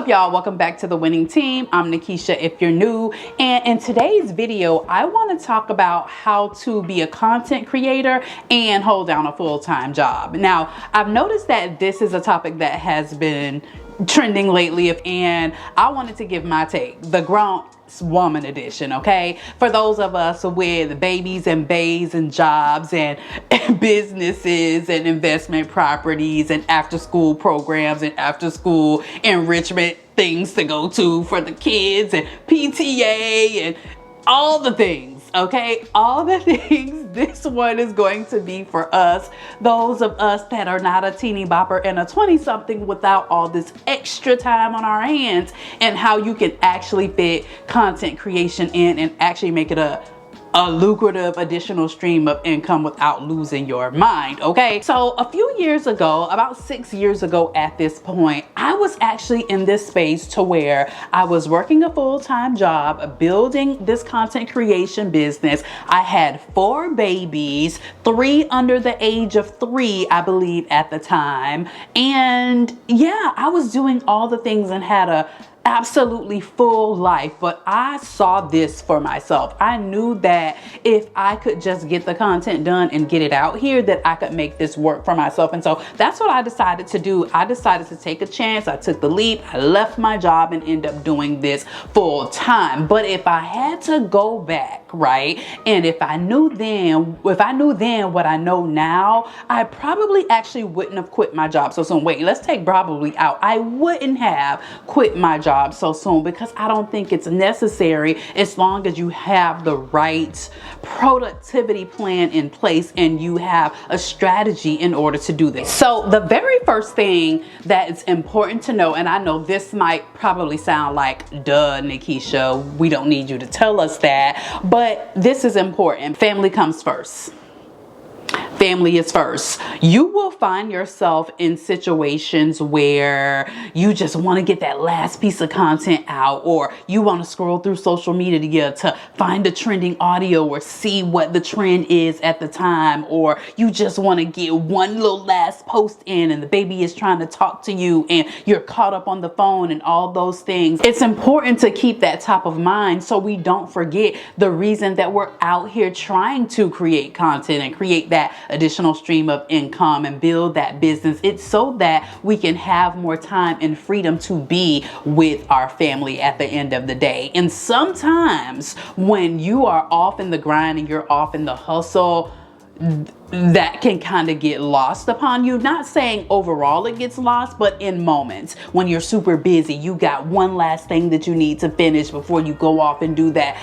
up, y'all? Welcome back to the winning team. I'm Nakisha if you're new, and in today's video I want to talk about how to be a content creator and hold down a full-time job. Now, I've noticed that this is a topic that has been trending lately, and I wanted to give my take, the grown woman edition, okay? For those of us with babies and bays and jobs and businesses and investment properties and after school programs and after school enrichment things to go to for the kids and PTA and all the things, okay? All the things. This one is going to be for us, those of us that are not a teeny bopper and a 20-something without all this extra time on our hands, and how you can actually fit content creation in and actually make it a lucrative additional stream of income without losing your mind, okay? So a few years ago, about 6 years ago at this point, I was actually in this space to where I was working a full-time job, building this content creation business. I had 4 babies, 3 under the age of 3, I believe at the time. And yeah, I was doing all the things and had a absolutely full life, but I saw this for myself. I knew that if I could just get the content done and get it out here, that I could make this work for myself. And so that's what I decided to do. I decided to take a chance. I took the leap. I left my job and ended up doing this full time. But if I had to go back, right, and if I knew then what I know now, I probably actually wouldn't have quit my job so soon. Wait, let's take probably out. I wouldn't have quit my job so soon, because I don't think it's necessary as long as you have the right productivity plan in place and you have a strategy in order to do this. So the very first thing that is important to know, and I know this might probably sound like, duh, Nakisha, we don't need you to tell us that, but this is important. Family comes first. Family is first. You will find yourself in situations where you just want to get that last piece of content out, or you want to scroll through social media to find a trending audio or see what the trend is at the time, or you just want to get one little last post in and the baby is trying to talk to you and you're caught up on the phone and all those things. It's important to keep that top of mind so we don't forget the reason that we're out here trying to create content and create that additional stream of income and build that business. It's so that we can have more time and freedom to be with our family at the end of the day. And sometimes when you are off in the grind and you're off in the hustle, that can kind of get lost upon you. Not saying overall it gets lost, but in moments when you're super busy, you got one last thing that you need to finish before you go off and do that.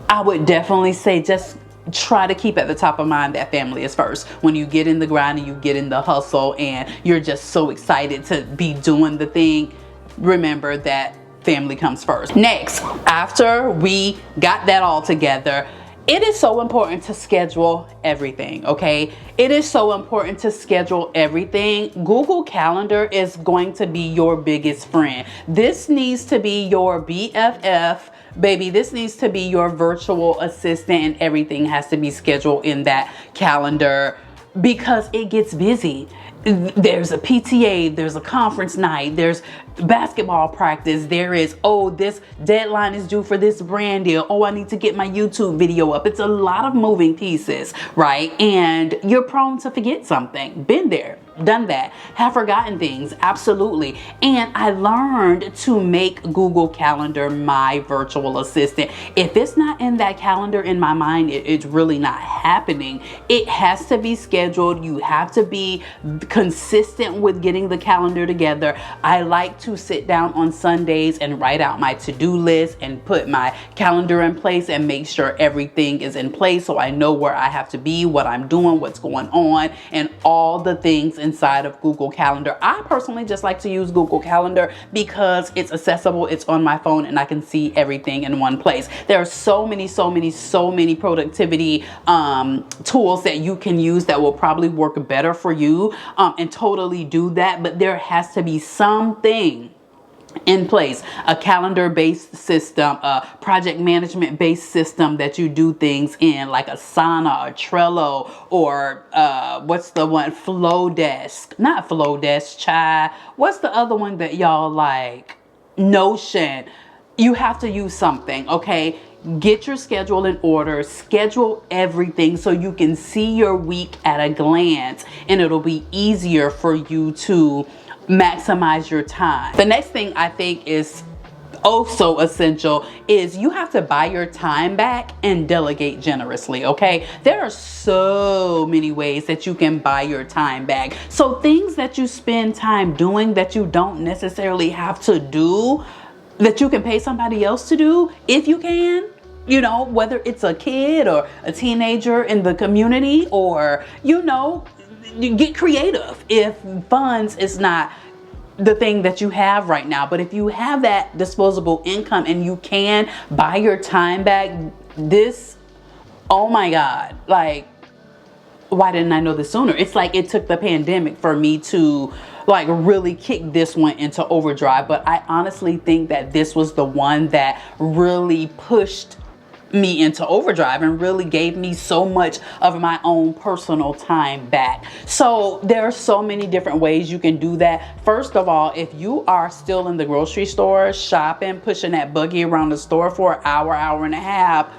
I would definitely say just try to keep at the top of mind that family is first. When you get in the grind and you get in the hustle and you're just so excited to be doing the thing, remember that family comes first. Next, after we got that all together, it is so important to schedule everything, okay? It is so important to schedule everything. Google Calendar is going to be your biggest friend. This needs to be your BFF, baby. This needs to be your virtual assistant, and everything has to be scheduled in that calendar because it gets busy. There's a PTA, there's a conference night, there's basketball practice, there is, oh, this deadline is due for this brand deal, oh, I need to get my YouTube video up. It's a lot of moving pieces, right? And you're prone to forget something. Been there, done that, have forgotten things, absolutely. And I learned to make Google Calendar my virtual assistant. If it's not in that calendar in my mind, it's really not happening. It has to be scheduled. You have to be consistent with getting the calendar together. I like to sit down on Sundays and write out my to-do list and put my calendar in place and make sure everything is in place so I know where I have to be, what I'm doing, what's going on, and all the things inside of Google Calendar. I personally just like to use Google Calendar because it's accessible, it's on my phone, and I can see everything in one place. There are so many productivity tools that you can use that will probably work better for you and totally do that, but there has to be something in place, a calendar-based system, a project management-based system that you do things in, like Asana or Trello or what's the one, Flowdesk, not Flowdesk, Chai. What's the other one that y'all like? Notion. You have to use something, okay? Get your schedule in order, schedule everything so you can see your week at a glance, and it'll be easier for you to maximize your time. The next thing I think is also essential is you have to buy your time back and delegate generously, okay? There are so many ways that you can buy your time back. So things that you spend time doing that you don't necessarily have to do, that you can pay somebody else to do, if you can, you know, whether it's a kid or a teenager in the community, or, you know, you get creative if funds is not the thing that you have right now. But if you have that disposable income and you can buy your time back, this, oh my God, like, why didn't I know this sooner? It's like it took the pandemic for me to like really kick this one into overdrive. But I honestly think that this was the one that really pushed me into overdrive and really gave me so much of my own personal time back. So there are so many different ways you can do that. First of all, if you are still in the grocery store shopping, pushing that buggy around the store for an hour, hour and a half,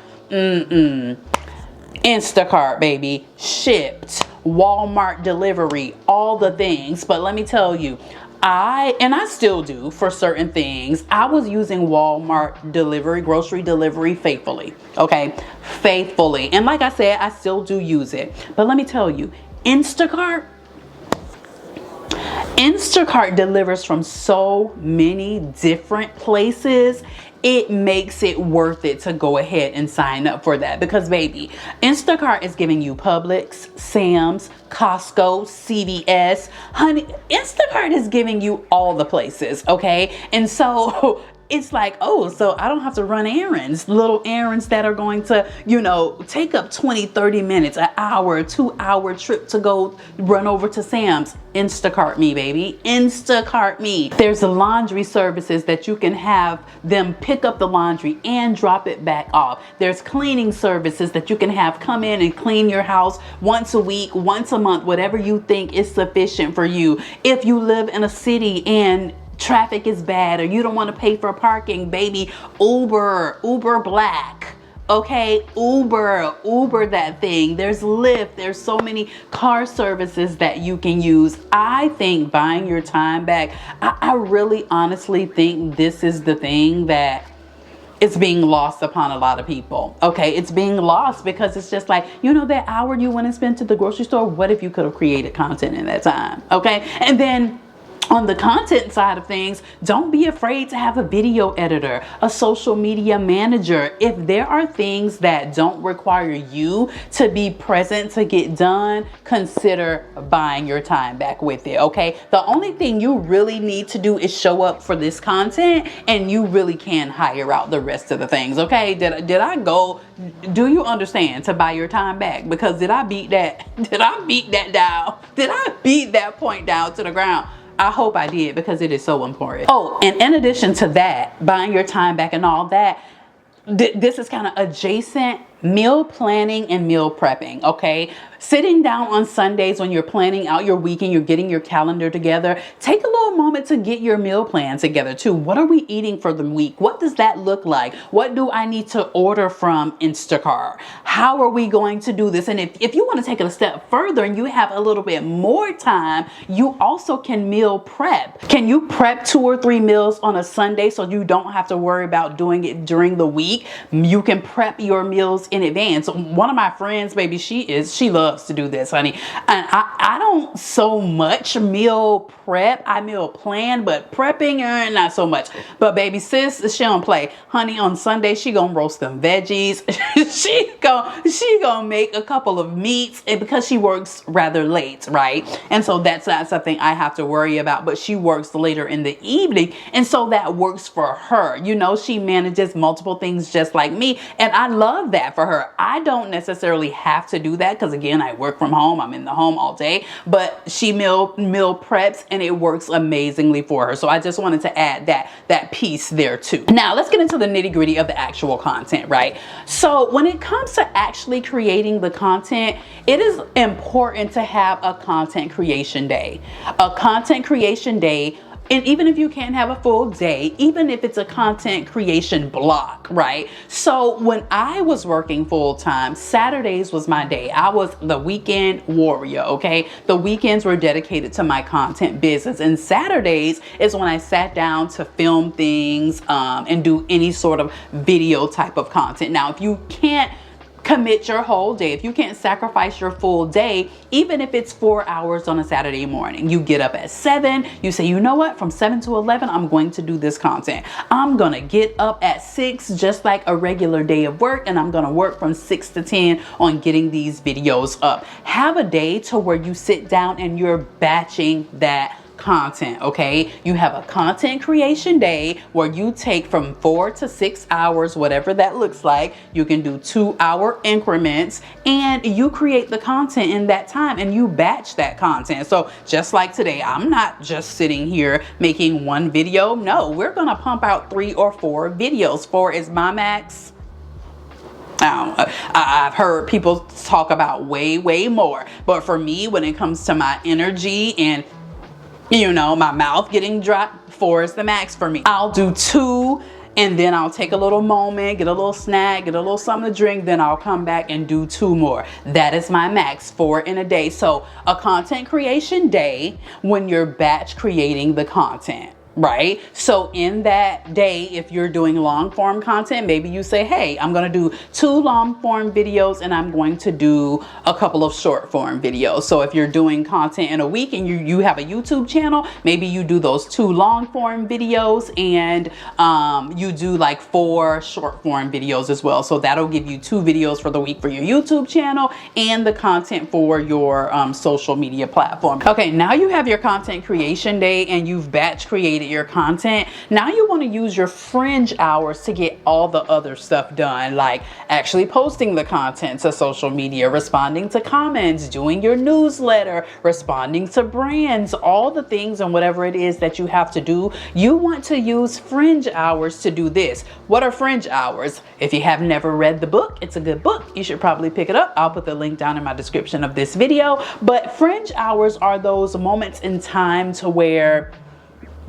Instacart, baby, shipped, Walmart delivery, all the things. But let me tell you, I still do for certain things. I was using Walmart delivery, grocery delivery faithfully, okay? Faithfully. And like I said, I still do use it. But let me tell you, Instacart delivers from so many different places. It makes it worth it to go ahead and sign up for that, because baby, Instacart is giving you Publix, Sam's, Costco, CVS. Honey, Instacart is giving you all the places, okay? And so it's like, oh, so I don't have to run errands, little errands that are going to, you know, take up 20, 30 minutes, an hour, 2-hour trip to go run over to Sam's. Instacart me, baby. Instacart me. There's laundry services that you can have them pick up the laundry and drop it back off. There's cleaning services that you can have come in and clean your house once a week, once a month, whatever you think is sufficient for you. If you live in a city and traffic is bad or you don't want to pay for parking, baby, Uber Black. Okay, Uber that thing. There's Lyft. There's so many car services that you can use. I think buying your time back, I really honestly think this is the thing that it's being lost upon a lot of people. Okay, it's being lost because it's just like, you know, that hour you went and spent to the grocery store, what if you could have created content in that time? Okay, and then on the content side of things, don't be afraid to have a video editor, a social media manager. If there are things that don't require you to be present to get done, consider buying your time back with it, okay? The only thing you really need to do is show up for this content, and you really can hire out the rest of the things, okay? Did I go, do you understand, to buy your time back? Because did I beat that down? Did I beat that point down to the ground? I hope I did, because it is so important. Oh, and in addition to that, buying your time back and all that, this is kind of adjacent: meal planning and meal prepping, okay? Sitting down on Sundays when you're planning out your week and you're getting your calendar together, take a little moment to get your meal plan together too. What are we eating for the week? What does that look like? What do I need to order from Instacart? How are we going to do this? And if you want to take it a step further and you have a little bit more time, you also can meal prep. Can you prep 2 or 3 meals on a Sunday so you don't have to worry about doing it during the week? You can prep your meals in advance. One of my friends, baby, she loves to do this, honey. And I don't so much meal prep. I meal plan, but prepping, not so much. But baby sis, she don't play. Honey, on Sunday, she gonna roast them veggies. she gonna make a couple of meats, and because she works rather late, right? And so that's not something I have to worry about, but she works later in the evening. And so that works for her. You know, she manages multiple things just like me. And I love that for her. I don't necessarily have to do that because, again, I work from home. I'm in the home all day, but she meal preps and it works amazingly for her. So I just wanted to add that piece there too. Now let's get into the nitty-gritty of the actual content, right? So when it comes to actually creating the content, it is important to have a content creation day. A content creation day And even if you can't have a full day, even if it's a content creation block, right? So when I was working full time, Saturdays was my day. I was the weekend warrior, okay? The weekends were dedicated to my content business, and Saturdays is when I sat down to film things and do any sort of video type of content. Now, if you can't commit your whole day, if you can't sacrifice your full day, even if it's 4 hours on a Saturday morning, you get up at 7, you say, you know what, from 7 to 11, I'm going to do this content. I'm going to get up at 6, just like a regular day of work, and I'm going to work from 6 to 10 on getting these videos up. Have a day to where you sit down and you're batching that content, okay? You have a content creation day where you take from 4 to 6 hours, whatever that looks like. You can do 2-hour increments, and you create the content in that time and you batch that content. So just like today, I'm not just sitting here making one video. No, we're gonna pump out 3 or 4 videos. 4 is my max. I've heard people talk about way more, but for me, when it comes to my energy and my mouth getting dry, 4 is the max for me. I'll do 2, and then I'll take a little moment, get a little snack, get a little something to drink, then I'll come back and do 2 more. That is my max, 4 in a day. So a content creation day when you're batch creating the content. Right? So in that day, if you're doing long form content, maybe you say, hey, I'm going to do 2 long form videos and I'm going to do a couple of short form videos. So if you're doing content in a week and you have a YouTube channel, maybe you do those 2 long form videos and you do like 4 short form videos as well. So that'll give you 2 videos for the week for your YouTube channel and the content for your social media platform. Okay, now you have your content creation day and you've batch created your content. Now you want to use your fringe hours to get all the other stuff done, like actually posting the content to social media, responding to comments, doing your newsletter, responding to brands, all the things and whatever it is that you have to do. You want to use fringe hours to do this. What are fringe hours? If you have never read the book, it's a good book. You should probably pick it up. I'll put the link down in my description of this video. But fringe hours are those moments in time to where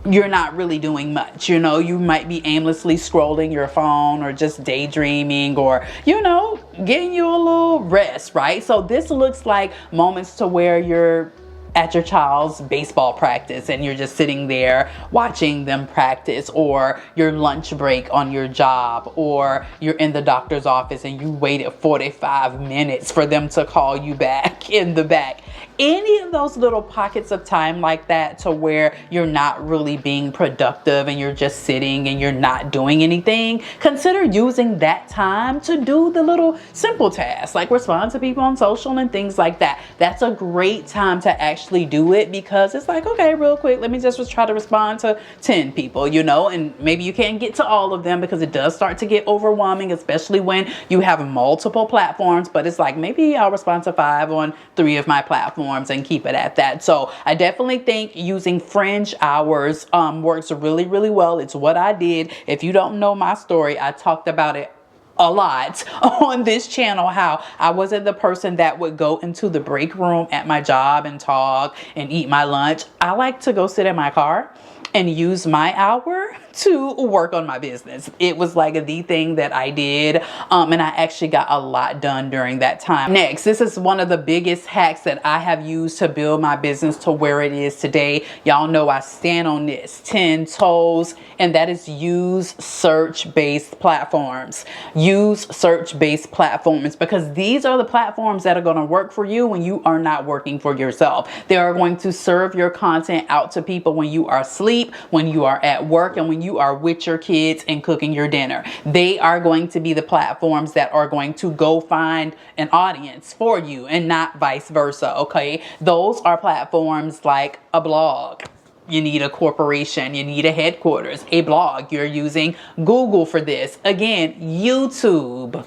you're not really doing much. You might be aimlessly scrolling your phone or just daydreaming or, getting you a little rest, right? So this looks like moments to where you're at your child's baseball practice and you're just sitting there watching them practice, or your lunch break on your job, or you're in the doctor's office and you waited 45 minutes for them to call you back in the back. Any of those little pockets of time like that to where you're not really being productive and you're just sitting and you're not doing anything, consider using that time to do the little simple tasks like respond to people on social and things like that. That's a great time to actually do it, because it's like, okay, real quick, let me just try to respond to 10 people, and maybe you can't get to all of them because it does start to get overwhelming, especially when you have multiple platforms. But it's like, maybe I'll respond to 5 on 3 of my platforms and keep it at that. So I definitely think using fringe hours works really well. It's what I did. If you don't know my story, I talked about it a lot on this channel, how I wasn't the person that would go into the break room at my job and talk and eat my lunch. I like to go sit in my car and use my hour to work on my business. It was like the thing that I did, and I actually got a lot done during that time. Next, this is one of the biggest hacks that I have used to build my business to where it is today. Y'all know I stand on this 10 toes, and that is use search-based platforms. Use search-based platforms, because these are the platforms that are going to work for you when you are not working for yourself. They are going to serve your content out to people when you are asleep, when you are at work, and when you are with your kids and cooking your dinner. They are going to be the platforms that are going to go find an audience for you and not vice versa, okay? Those are platforms like a blog. You need a corporation, you need a headquarters, a blog. You're using Google for this. Again, YouTube.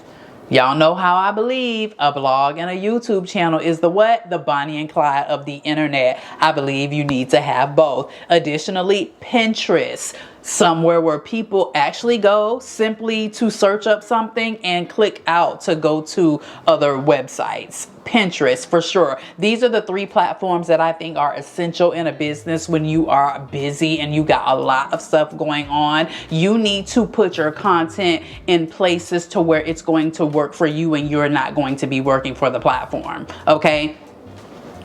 Y'all know how I believe a blog and a YouTube channel is the what? The Bonnie and Clyde of the internet. I believe you need to have both. Additionally, Pinterest. somewhere where people actually go simply to search up something and click out to go to other websites. Pinterest, for sure. These are the 3 platforms that I think are essential in a business when you are busy and you got a lot of stuff going on. You need to put your content in places to where it's going to work for you and you're not going to be working for the platform. Okay?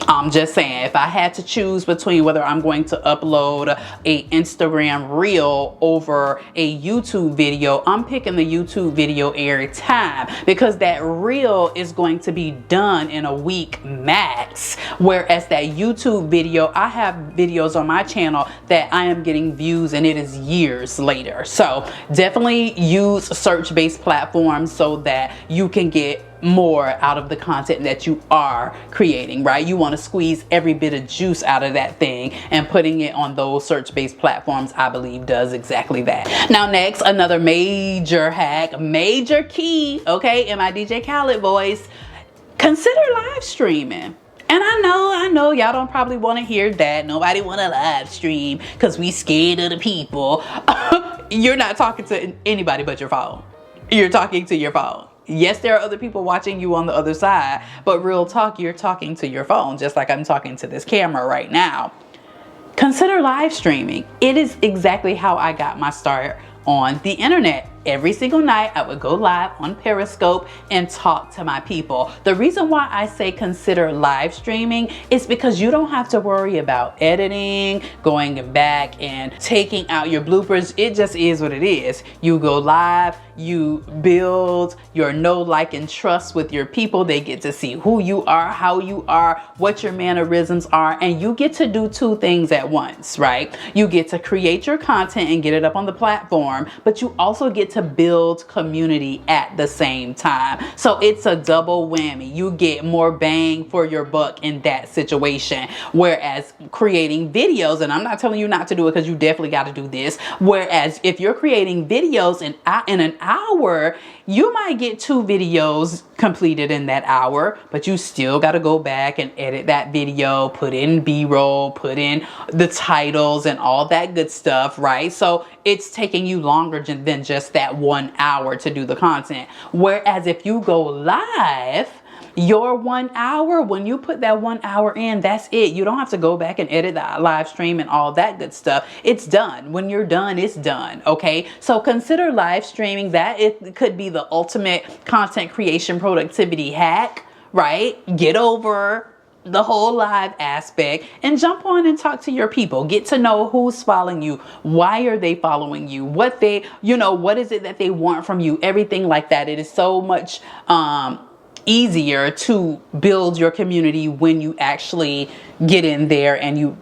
I'm just saying, if I had to choose between whether I'm going to upload a Instagram reel over a YouTube video, I'm picking the YouTube video every time, because that reel is going to be done in a week max. Whereas that YouTube video, I have videos on my channel that I am getting views and it is years later. So definitely use search-based platforms so that you can get more out of the content that you are creating, right? You want to squeeze every bit of juice out of that thing, and putting it on those search-based platforms, I believe, does exactly that. Now, next, another major hack, major key, okay, in my DJ Khaled voice, consider live streaming. And I know y'all don't probably want to hear that. Nobody want to live stream because we scared of the people. You're not talking to anybody but your phone. You're talking to your phone. Yes, there are other people watching you on the other side, but real talk, you're talking to your phone, just like I'm talking to this camera right now. Consider live streaming. It is exactly how I got my start on the internet. Every single night I would go live on Periscope and talk to my people. The reason why I say consider live streaming is because you don't have to worry about editing, going back and taking out your bloopers. It just is what it is. You go live, you build your know, like, and trust with your people. They get to see who you are, how you are, what your mannerisms are, and you get to do 2 things at once, right? You get to create your content and get it up on the platform, but you also get to build community at the same time. So it's a double whammy. You get more bang for your buck in that situation. Whereas creating videos, and I'm not telling you not to do it because you definitely got to do this. Whereas if you're creating videos in an hour, you might get 2 videos completed in that hour, but you still got to go back and edit that video, put in B-roll, put in the titles and all that good stuff, right? So it's taking you longer than just that 1 hour to do the content. Whereas if you go live, your 1 hour, when you put that 1 hour in, that's it. You don't have to go back and edit the live stream and all that good stuff. It's done. When you're done, it's done. Okay. So consider live streaming. That it could be the ultimate content creation productivity hack, right? Get over the whole live aspect and jump on and talk to your people. Get to know who's following you. Why are they following you? What they, what is it that they want from you? Everything like that. It is so much, easier to build your community when you actually get in there and you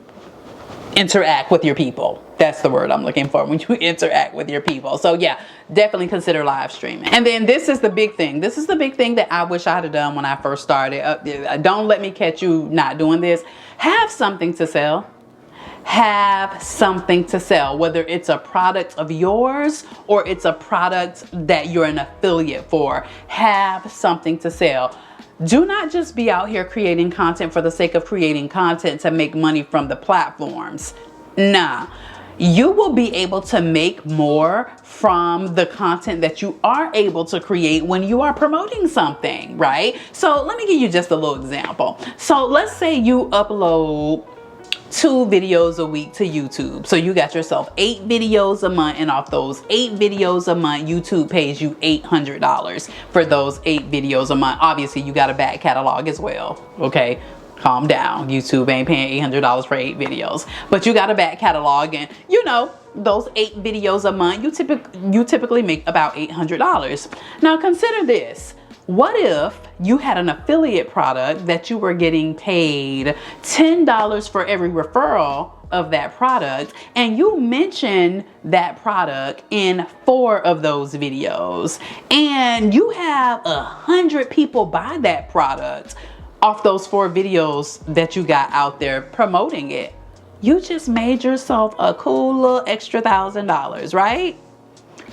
interact with your people. That's the word I'm looking for, when you interact with your people. So yeah, definitely consider live streaming. And then this is the big thing. This is the big thing that I wish I had done when I first started. Don't let me catch you not doing this. Have something to sell. Have something to sell, whether it's a product of yours or it's a product that you're an affiliate for. Have something to sell. Do not just be out here creating content for the sake of creating content to make money from the platforms. Nah. You will be able to make more from the content that you are able to create when you are promoting something, right? So let me give you just a little example. So let's say you upload 2 videos a week to YouTube. So you got yourself 8 videos a month, and off those 8 videos a month, YouTube pays you $800 for those 8 videos a month. Obviously, you got a back catalog as well. Okay. Calm down. YouTube ain't paying $800 for 8 videos, but you got a back catalog, and those 8 videos a month, you typically make about $800. Now consider this. What if you had an affiliate product that you were getting paid $10 for every referral of that product, and you mention that product in 4 of those videos, and you have 100 people buy that product off those 4 videos that you got out there promoting it? You just made yourself a cool little extra $1,000, right?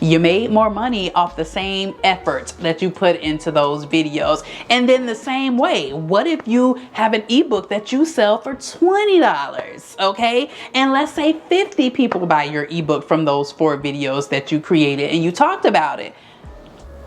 You made more money off the same effort that you put into those videos. And then the same way, what if you have an ebook that you sell for $20, okay? And let's say 50 people buy your ebook from those 4 videos that you created and you talked about it.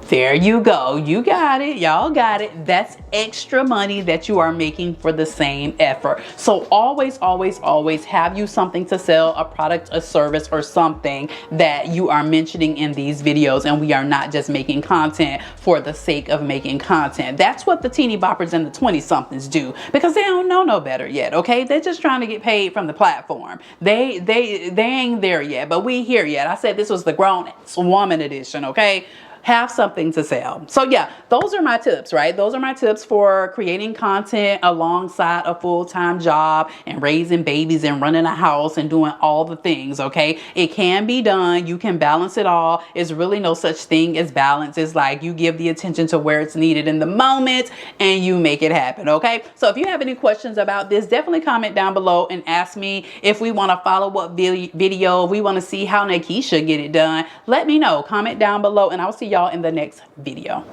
There you go. You got it. Y'all got it. That's extra money that you are making for the same effort. So always, always, always have you something to sell, a product, a service, or something that you are mentioning in these videos. And we are not just making content for the sake of making content. That's what the teeny boppers and the 20-somethings do, because they don't know no better yet, okay? They're just trying to get paid from the platform. They ain't there yet, but we here yet. I said this was the grown woman edition, okay? Have something to sell. So yeah, those are my tips, right? Those are my tips for creating content alongside a full-time job and raising babies and running a house and doing all the things, okay? It can be done. You can balance it all. It's really no such thing as balance. It's like you give the attention to where it's needed in the moment and you make it happen, okay? So if you have any questions about this, definitely comment down below and ask me. If we want a follow-up video, if we want to see how Nakisha get it done, let me know. Comment down below and I'll see y'all in the next video.